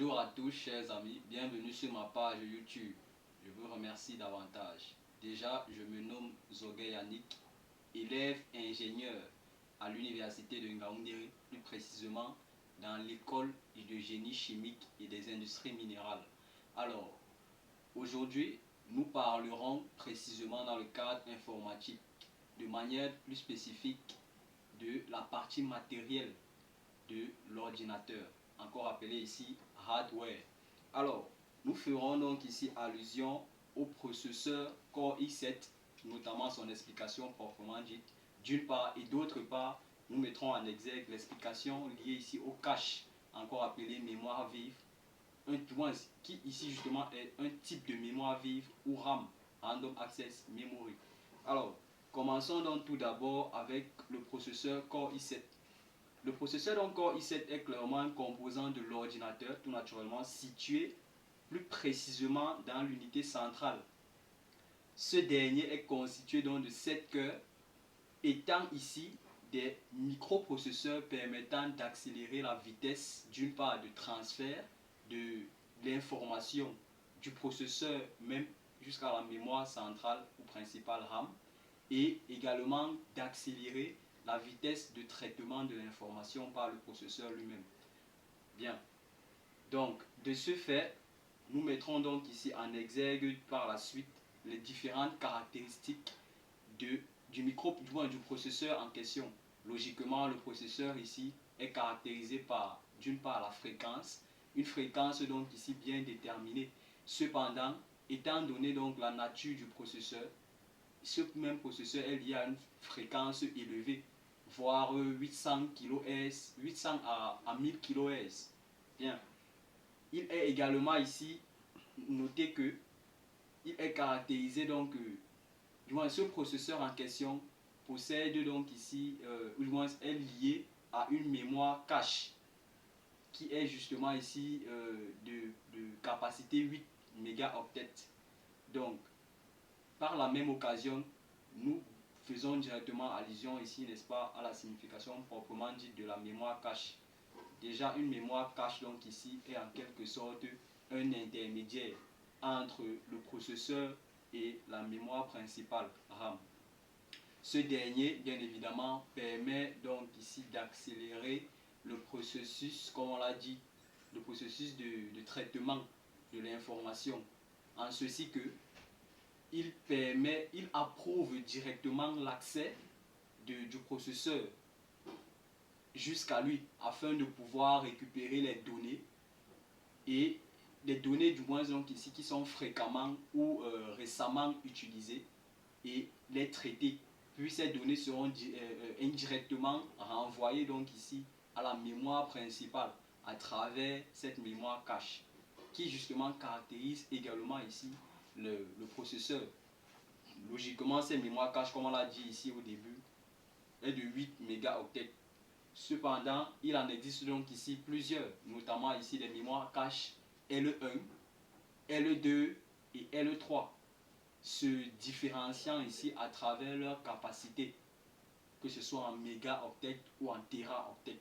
Bonjour à tous chers amis, bienvenue sur ma page YouTube. Je vous remercie davantage. Déjà, je me nomme Zogay Yannick, élève ingénieur à l'université de Ngaoundéré, plus précisément dans l'école de génie chimique et des industries minérales. Alors, aujourd'hui, nous parlerons précisément dans le cadre informatique, de manière plus spécifique, de la partie matérielle de l'ordinateur, encore appelé ici hardware. Alors, nous ferons donc ici allusion au processeur Core i7, notamment son explication proprement dite, d'une part, et d'autre part, nous mettrons en exergue l'explication liée ici au cache, encore appelé mémoire vive, qui ici justement est un type de mémoire vive ou RAM, Random Access Memory. Alors, commençons donc tout d'abord avec le processeur Core i7. Le processeur donc Core i7 est clairement un composant de l'ordinateur, tout naturellement situé plus précisément dans l'unité centrale. Ce dernier est constitué donc de 7 cœurs, étant ici des microprocesseurs permettant d'accélérer la vitesse d'une part de transfert de l'information du processeur même jusqu'à la mémoire centrale ou principale RAM, et également d'accélérer la vitesse de traitement de l'information par le processeur lui-même. Bien, donc de ce fait, nous mettrons donc ici en exergue par la suite les différentes caractéristiques du processeur en question. Logiquement, le processeur ici est caractérisé par, d'une part, la fréquence, une fréquence donc ici bien déterminée. Cependant, étant donné donc la nature du processeur, ce même processeur est lié à une fréquence élevée, voire 800 kHz, 800 à 1000 kHz. Bien. Il est également ici noté que il est caractérisé donc, du moins ce processeur en question possède donc ici, ou du moins est lié à une mémoire cache qui est justement ici de capacité 8 mégaoctets. Donc, par la même occasion, nous faisons directement allusion ici, n'est-ce pas, à la signification proprement dite de la mémoire cache. Déjà, une mémoire cache donc ici est en quelque sorte un intermédiaire entre le processeur et la mémoire principale RAM. Ce dernier, bien évidemment, permet donc ici d'accélérer le processus, comme on l'a dit, le processus de traitement de l'information, en ceci que il approuve directement l'accès du processeur jusqu'à lui afin de pouvoir récupérer les données, et les données du moins donc ici qui sont fréquemment ou récemment utilisées, et les traiter. Puis ces données seront indirectement renvoyées donc ici à la mémoire principale à travers cette mémoire cache qui justement caractérise également ici le processeur. Logiquement, ces mémoires cache, comme on l'a dit ici au début, est de 8 mégaoctets. Cependant, il en existe donc ici plusieurs, notamment ici les mémoires cache L1, L2 et L3, se différenciant ici à travers leur capacité, que ce soit en mégaoctets ou en téraoctets.